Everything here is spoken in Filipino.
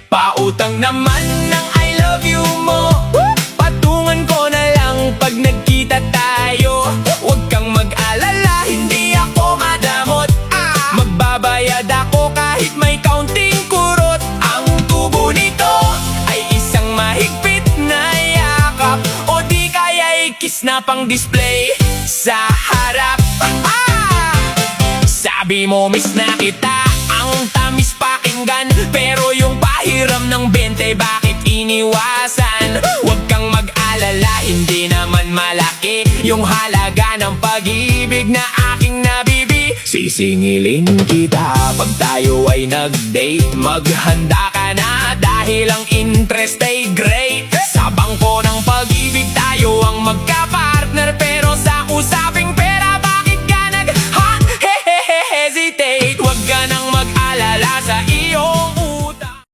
Pautang naman ng I love you mo, patungan ko na lang pag nagkita tayo. Huwag kang mag-alala, hindi ako madamot. Magbabayad ako kahit may kaunting kurot. Ang tubo nito ay isang mahigpit na yakap, o di kaya kiss na pang display sa harap. Sabi mo miss na kita, ang tamis pakinggan, pero yung pahiram ng 20 bakit iniwasan? Huwag kang mag-alala, hindi naman malaki yung halaga ng pag-ibig na aking nabibi. Sisingilin kita pag tayo ay nag-date, maghanda ka na dahil ang